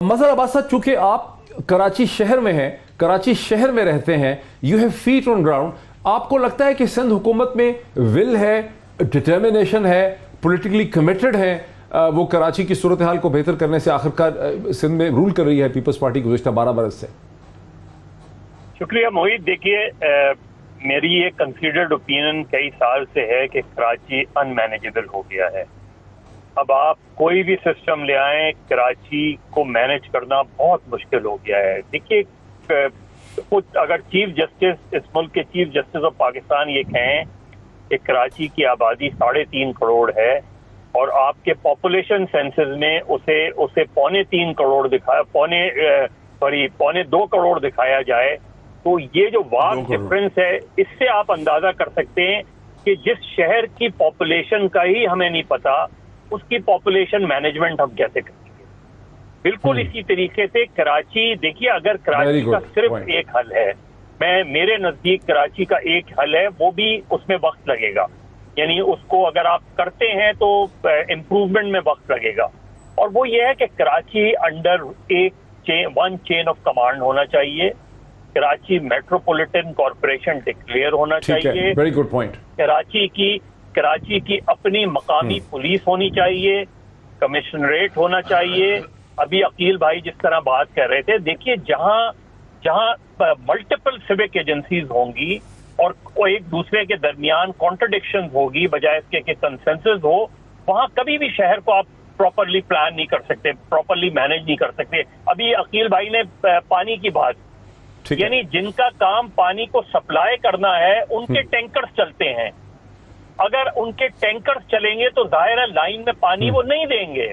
مظہر عباس صاحب، چونکہ آپ کراچی شہر میں ہیں، کراچی شہر میں رہتے ہیں، you have feet on ground, آپ کو لگتا ہے کہ سندھ حکومت میں ول ہے، ڈٹرمنیشن ہے، پولیٹیکلی کمیٹڈ ہے، وہ کراچی کی صورتحال کو بہتر کرنے سے آخرکار سندھ میں رول کر رہی ہے پیپلز پارٹی گزشتہ 12 برس سے؟ شکریہ موہید. دیکھیے، میری یہ کنسیڈرڈ اوپینین کئی سال سے ہے کہ کراچی ان مینیجبل ہو گیا ہے. اب آپ کوئی بھی سسٹم لے آئیں، کراچی کو مینیج کرنا بہت مشکل ہو گیا ہے. دیکھیے، کچھ اگر چیف جسٹس، اس ملک کے چیف جسٹس آف پاکستان یہ کہیں کہ کراچی کی آبادی 3.5 کروڑ ہے اور آپ کے پاپولیشن سینسز میں اسے 3.25 کروڑ پونے 2 کروڑ دکھایا جائے، تو یہ جو واسٹ ڈفرنس ہے، اس سے آپ اندازہ کر سکتے ہیں کہ جس شہر کی پاپولیشن کا ہی ہمیں نہیں پتا، اس کی پاپولیشن مینجمنٹ ہم کیسے کریں گے. بالکل اسی طریقے سے کراچی، دیکھیے اگر کراچی کا صرف ایک حل ہے، میرے نزدیک کراچی کا ایک حل ہے، وہ بھی اس میں وقت لگے گا. یعنی اس کو اگر آپ کرتے ہیں تو امپروومنٹ میں وقت لگے گا، اور وہ یہ ہے کہ Karachi under one chain of command ہونا چاہیے. کراچی میٹروپولیٹن کارپوریشن ڈکلیئر ہونا چاہیے. Very good point. کراچی کی اپنی مقامی پولیس ہونی چاہیے، کمشنریٹ ہونا چاہیے. ابھی عقیل بھائی جس طرح بات کر رہے تھے، دیکھیے جہاں ملٹیپل سیوک ایجنسیز ہوں گی اور ایک دوسرے کے درمیان کانٹرڈکشن ہوگی بجائے اس کے کہ کنسنسس ہو، وہاں کبھی بھی شہر کو آپ پراپرلی پلان نہیں کر سکتے، پراپرلی مینج نہیں کر سکتے. ابھی عقیل بھائی نے پانی کی بات، یعنی جن کا کام پانی کو سپلائی کرنا ہے ان کے ٹینکرز چلتے ہیں. اگر ان کے ٹینکرز چلیں گے تو ظاہر ہے لائن میں پانی وہ نہیں دیں گے،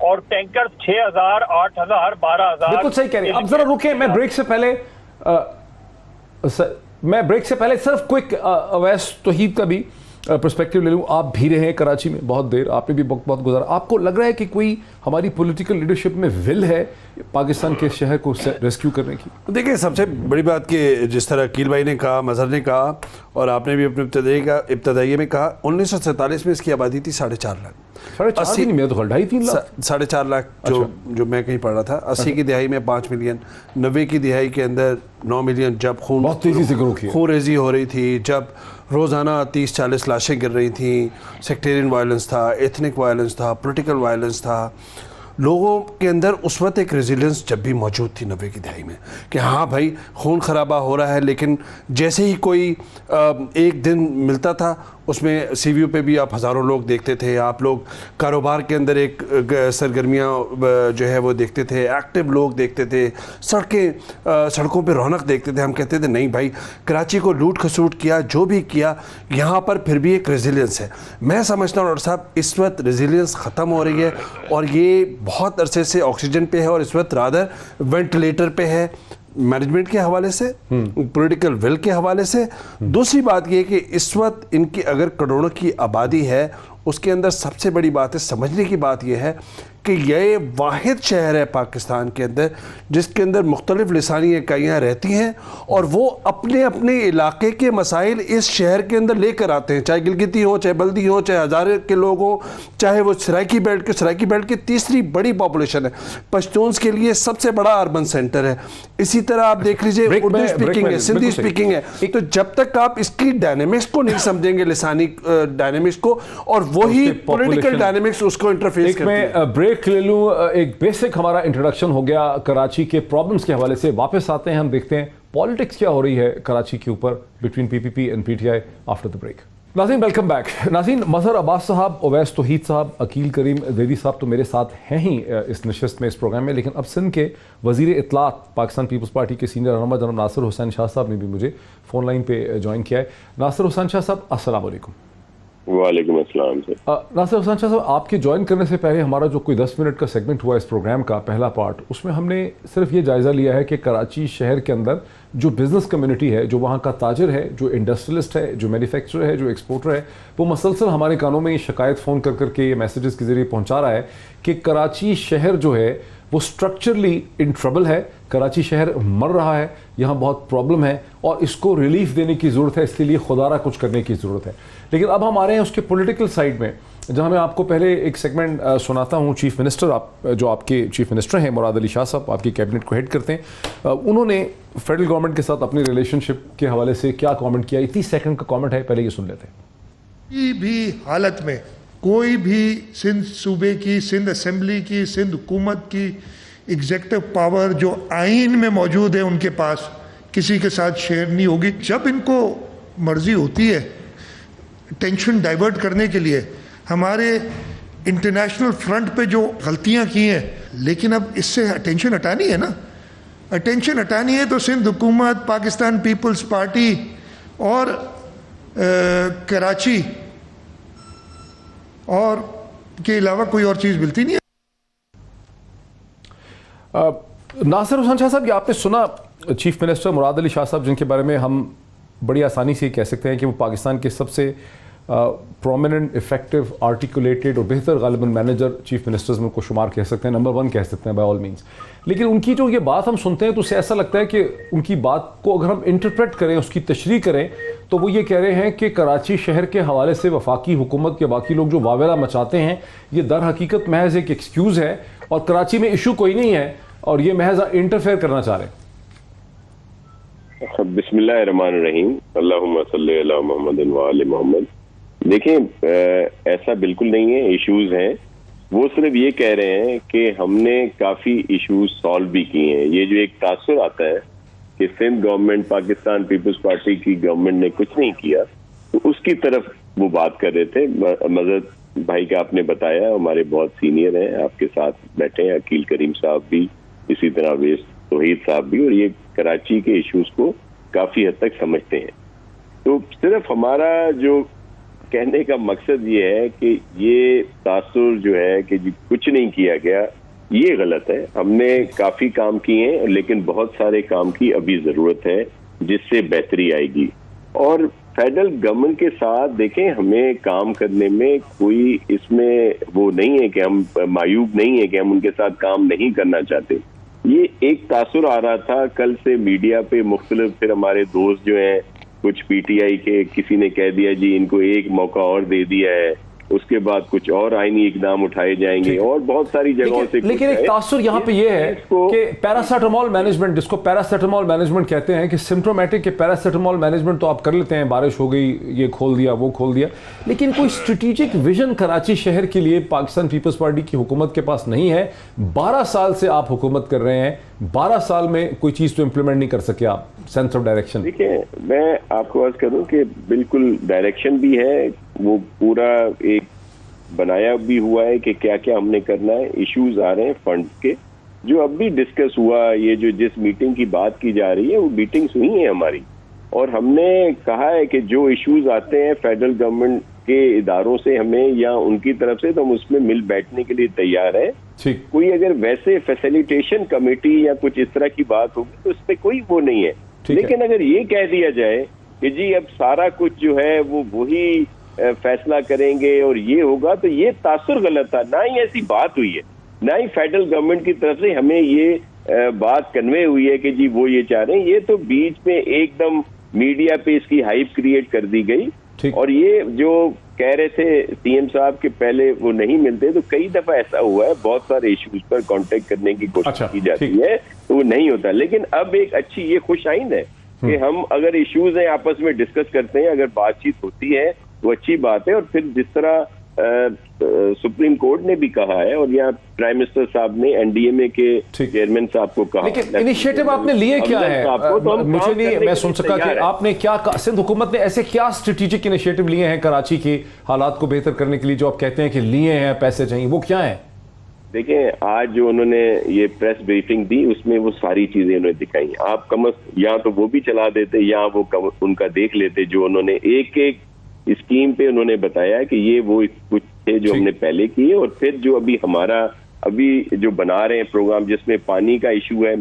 اور ٹینکرز 6,000 8,000 12,000. بالکل صحیح کہہ رہے ہیں. اب ذرا رکیں، میں بریک سے پہلے صرف کوئک اویس توحید کا بھی پرسپیکٹیو لے لوں. آپ بھی رہے ہیں کراچی میں بہت دیر، آپ نے بھی بہت گزارا. آپ کو لگ رہا ہے کہ کوئی ہماری پولیٹیکل لیڈرشپ میں ول ہے پاکستان کے شہر کو ریسکیو کرنے کی؟ دیکھیں، سب سے بڑی بات کہ جس طرح عقیل بھائی نے کہا، مظہر نے کہا، اور آپ نے بھی اپنے ابتدائیے میں کہا، 1947 میں اس کی آبادی تھی 4.5 لاکھ. 4.5 لاکھ جو میں کہیں پڑھ رہا تھا. 80 کی دہائی میں 5 ملین، 90 کی دہائی کے اندر 9 ملین، جب بہت تیزی سے خون ریزی ہو رہی تھی، جب روزانہ 30-40 لاشیں گر رہی تھیں، سیکٹیرین وائلنس تھا، ایتھنک وائلنس تھا، پولیٹیکل وائلنس تھا. لوگوں کے اندر اس وقت ایک ریزیلنس جب بھی موجود تھی 90 کی دہائی میں کہ ہاں بھائی خون خرابہ ہو رہا ہے، لیکن جیسے ہی کوئی ایک دن ملتا تھا اس میں سی ویو پہ بھی آپ ہزاروں لوگ دیکھتے تھے. آپ لوگ کاروبار کے اندر ایک سرگرمیاں جو ہے وہ دیکھتے تھے، ایکٹیو لوگ دیکھتے تھے، سڑکوں پہ رونق دیکھتے تھے. ہم کہتے تھے نہیں بھائی، کراچی کو لوٹ کھسوٹ کیا، جو بھی کیا، یہاں پر پھر بھی ایک ریزیلینس ہے. میں سمجھتا ہوں ڈاکٹر صاحب اس وقت ریزیلینس ختم ہو رہی ہے، اور یہ بہت عرصے سے آکسیجن پہ ہے، اور اس وقت رادر وینٹیلیٹر پہ ہے، مینجمنٹ کے حوالے سے، پولیٹیکل ول کے حوالے سے. دوسری بات یہ کہ اس وقت ان کی اگر کروڑوں کی آبادی ہے، اس کے اندر سب سے بڑی بات ہے، سمجھنے کی بات یہ ہے کہ یہ واحد شہر ہے پاکستان کے اندر جس کے اندر مختلف لسانی اکائیاں رہتی ہیں، اور وہ اپنے اپنے علاقے کے مسائل اس شہر کے اندر لے کر آتے ہیں، چاہے گلگتی ہوں، چاہے بلدی ہوں، چاہے ہزارے کے لوگ ہوں، چاہے وہ سرائکی بیلٹ کی تیسری بڑی پاپولیشن ہے، پشتونز کے لیے سب سے بڑا اربن سینٹر ہے. اسی طرح آپ دیکھ لیجئے اردو اسپیکنگ ہے، سندھی اسپیکنگ ہے. تو جب تک آپ اس کی ڈائنامکس کو نہیں سمجھیں گے، لسانی ڈائنامکس کو، اور وہی پولیٹیکل ڈائنامکس اس کو انٹرفیس کرتی ہے. بریک لے لوں. ایک بیسک ہمارا انٹروڈکشن ہو گیا کراچی کے پرابلمز کے حوالے سے. واپس آتے ہیں، ہم دیکھتے ہیں پالیٹکس کیا ہو رہی ہے کراچی کے اوپر between P P P and P T I after the break. ناظرین ویلکم بیک. ناظرین، مظہر عباس صاحب، اویس توحید صاحب، عقیل کریم دیوی صاحب تو میرے ساتھ ہیں ہی اس نشست میں، اس پروگرام میں، لیکن اب سندھ کے وزیر اطلاعات پاکستان پیپلز پارٹی کے سینئر رہنما جناب ناصر حسین شاہ صاحب نے بھی مجھے فون لائن پہ جوائن کیا ہے. ناصر حسین شاہ صاحب السلام علیکم. وعلیکم السلام سر. ناصر حسین شاہ صاحب، آپ کے جوائن کرنے سے پہلے ہمارا جو کوئی 10 منٹ کا سیگمنٹ ہوا اس پروگرام کا پہلا پارٹ، اس میں ہم نے صرف یہ جائزہ لیا ہے کہ کراچی شہر کے اندر جو بزنس کمیونٹی ہے، جو وہاں کا تاجر ہے، جو انڈسٹریلسٹ ہے، جو مینوفیکچرر ہے، جو ایکسپورٹر ہے، وہ مسلسل ہمارے کانوں میں یہ شکایت فون کر کر کے یہ میسیجز کے ذریعے پہنچا رہا ہے کہ کراچی شہر جو ہے وہ سٹرکچرلی ان ٹربل ہے، کراچی شہر مر رہا ہے، یہاں بہت پرابلم ہے اور اس کو ریلیف دینے کی ضرورت ہے، اس کے لیے خدا را کچھ کرنے کی ضرورت ہے. لیکن اب ہم آ رہے ہیں اس کے پولیٹیکل سائڈ میں. जहां मैं आपको पहले एक सेगमेंट सुनाता हूं। चीफ मिनिस्टर, आप जो आपके चीफ मिनिस्टर हैं मुराद अली शाह साहब, आपकी कैबिनेट को हेड करते हैं, उन्होंने फेडरल गवर्नमेंट के साथ अपनी रिलेशनशिप के हवाले से क्या कमेंट किया? 30 सेकंड का कमेंट है, पहले ये सुन लेते हैं। किसी भी हालत में कोई भी सिंध सूबे की, सिंध असेंबली की, सिंध हुकूमत की एग्जेक्टिव पावर जो आइन में मौजूद है उनके पास, किसी के साथ शेयर नहीं होगी। जब इनको मर्जी होती है टेंशन डाइवर्ट करने के लिए, हमारे इंटरनेशनल फ्रंट पे जो गलतियां की हैं, लेकिन अब इससे अटेंशन हटानी है ना, अटेंशन हटानी है तो सिंध हुकूमत, पाकिस्तान पीपल्स पार्टी और कराची और के अलावा कोई और चीज़ मिलती नहीं है। नासिर हुसैन शाह साहब, ये आपने सुना चीफ मिनिस्टर मुराद अली शाह साहब, जिनके बारे में हम बड़ी आसानी से कह सकते हैं कि वो पाकिस्तान के सबसे प्रोमिनेंट, इफेक्टिव, आर्टिकुलेटेड और बेहतर गालिबन मैनेजर चीफ मिनिस्टर्स में को शुमार कह सकते हैं, नंबर 1 कह सकते हैं बाय ऑल मीन्स। लेकिन उनकी जो ये बात हम सुनते हैं तो उससे ऐसा लगता है कि उनकी बात को अगर हम इंटरप्रेट करें, उसकी तशरीह करें, तो वो ये कह रहे हैं कि कराची शहर के हवाले से वफाकी हुकूमत के बाकी लोग जो वावेला मचाते हैं, ये दर हकीकत महज एक एक्सक्यूज़ है और कराची में इशू कोई नहीं है और ये महज इंटरफेयर करना चाह रहे हैं। बिस्मिल्लाहिर्रहमानिर्रहीम, अल्लाहुम्मा सल्ली अला मुहम्मदिन व आले मोहम्मद। देखें, ऐसा बिल्कुल नहीं है, इश्यूज हैं। वो सिर्फ ये कह रहे हैं कि हमने काफी इश्यूज सॉल्व भी किए हैं। ये जो एक तासुर आता है कि Sindh government, Pakistan Peoples Party की गवर्नमेंट ने कुछ नहीं किया, तो उसकी तरफ वो बात कर रहे थे। मजद भाई का आपने बताया, हमारे बहुत सीनियर हैं, आपके साथ बैठे हैं, अकील करीम साहब भी, इसी तरह वेस तौहीद साहब भी, और ये कराची के इश्यूज को काफी हद तक समझते हैं। तो सिर्फ हमारा जो कहने का मकसद ये है कि ये तासुर जो है कि कुछ नहीं किया गया, ये गलत है। हमने काफी काम किए हैं, लेकिन बहुत सारे काम की अभी जरूरत है जिससे बेहतरी आएगी। और फेडरल गवर्नमेंट के साथ देखें, हमें काम करने में कोई इसमें वो नहीं है कि हम मायूब नहीं है कि हम उनके साथ काम नहीं करना चाहते। ये एक तासुर आ रहा था कल से मीडिया पे मुख्तलिफ, फिर हमारे दोस्त जो हैं कुछ पीटीआई के, किसी ने कह दिया जी इनको एक मौका और दे दिया है, उसके बाद कुछ और आईनी इकदाम उठाए जाएंगे और बहुत सारी जगहों से। लेकिन एक तासुर यहाँ पे ये है कि पैरासिटामोल मैनेजमेंट, जिसको पैरासिटामोल मैनेजमेंट कहते हैं, कि सिम्प्टोमेटिक के पैरासिटामोल मैनेजमेंट तो आप कर लेते हैं, बारिश हो गई, ये खोल दिया, वो खोल दिया, लेकिन कोई स्ट्रेटेजिक विजन कराची शहर के लिए पाकिस्तान पीपल्स पार्टी की हुकूमत के पास नहीं है। 12 साल से आप हुकूमत कर रहे हैं, 12 साल में कोई चीज तो इंप्लीमेंट नहीं कर सके आप, सेंस ऑफ डायरेक्शन। देखिए, मैं आपको बात करूं कि बिल्कुल डायरेक्शन भी है, वो पूरा एक बनाया भी हुआ है कि क्या क्या हमने करना है। इश्यूज आ रहे हैं फंड्स के, जो अब भी डिस्कस हुआ, ये जो जिस मीटिंग की बात की जा रही है वो मीटिंग्स हुई हैं हमारी, और हमने कहा है कि जो इश्यूज आते हैं फेडरल गवर्नमेंट के इदारों से हमें या उनकी तरफ से, तो हम उसमें मिल बैठने के लिए तैयार है। कोई अगर वैसे फैसिलिटेशन कमेटी या कुछ इस तरह की बात होगी तो उस पर कोई वो नहीं है। लेकिन अगर ये कह दिया जाए कि जी अब सारा कुछ जो है वो वही फैसला करेंगे और ये होगा, तो ये तासुर गलत था। ना ही ऐसी बात हुई है, ना ही फेडरल गवर्नमेंट की तरफ से हमें ये बात कन्वे हुई है कि जी वो ये चाह रहे हैं। ये तो बीच में एकदम मीडिया पे इसकी हाइप क्रिएट कर दी गई। और ये जो कह रहे थे सीएम साहब के पहले वो नहीं मिलते, तो कई दफा ऐसा हुआ है, बहुत सारे इश्यूज पर कांटेक्ट करने की कोशिश की जाती है तो वो नहीं होता। लेकिन अब एक अच्छी ये खुश आइंद है कि हम अगर इश्यूज हैं आपस में डिस्कस करते हैं, अगर बातचीत होती है वो अच्छी बात है। और फिर जिस तरह सुप्रीम कोर्ट ने भी कहा है और यहाँ प्राइम मिनिस्टर साहब ने एनडीएमए के चेयरमैन साहब को कहा, लेकिन इनिशिएटिव आपने लिए क्या है? मुझे नहीं मैं सुन सका कि आपने क्या, सिंध हुकूमत ने ऐसे क्या स्ट्रेटेजिक इनिशिएटिव लिए हैं कराची के हालात को बेहतर करने के लिए, जो आप कहते हैं कि लिए हैं, पैसे चाहिए, वो क्या है? देखें, आज जो उन्होंने ये प्रेस ब्रीफिंग दी उसमें वो सारी चीजें उन्होंने दिखाई। आप यहाँ तो वो भी चला देते, यहाँ वो उनका देख लेते, जो उन्होंने एक एक स्कीम पे उन्होंने बताया कि ये वो कुछ थे जो हमने पहले किए। और फिर जो अभी हमारा अभी जो बना रहे हैं प्रोग्राम, जिसमें पानी का इशू है,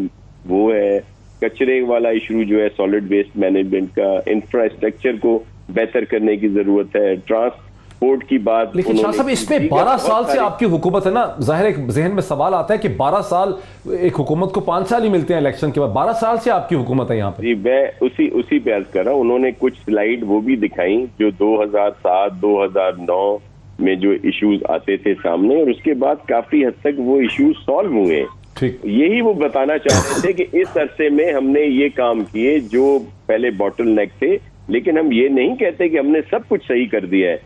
वो है कचरे वाला इशू जो है, सॉलिड वेस्ट मैनेजमेंट का, इंफ्रास्ट्रक्चर को बेहतर करने की जरूरत है, ट्रांसपोर्ट की बात। लेकिन शाह साहब, इसमें 12 साल से आपकी हुकूमत है ना, जाहिर एक जहन में सवाल आता है कि 12 साल, एक हुकूमत को 5 साल ही मिलते हैं इलेक्शन के बाद, 12 साल से आपकी हुकूमत है यहाँ पे। जी, मैं उसी पे अर्ज कर रहा हूँ। उन्होंने कुछ स्लाइड वो भी दिखाई जो 2007, 2009 میں جو ایشوز آتے تھے سامنے، اور اس کے بعد کافی حد تک وہ ایشوز سالو ہوئے ہیں. ٹھیک. یہی وہ بتانا چاہ رہے تھے کہ اس عرصے میں ہم نے یہ کام کیے جو پہلے باٹل نیک تھے، لیکن ہم یہ نہیں کہتے کہ ہم نے سب کچھ صحیح کر دیا ہے.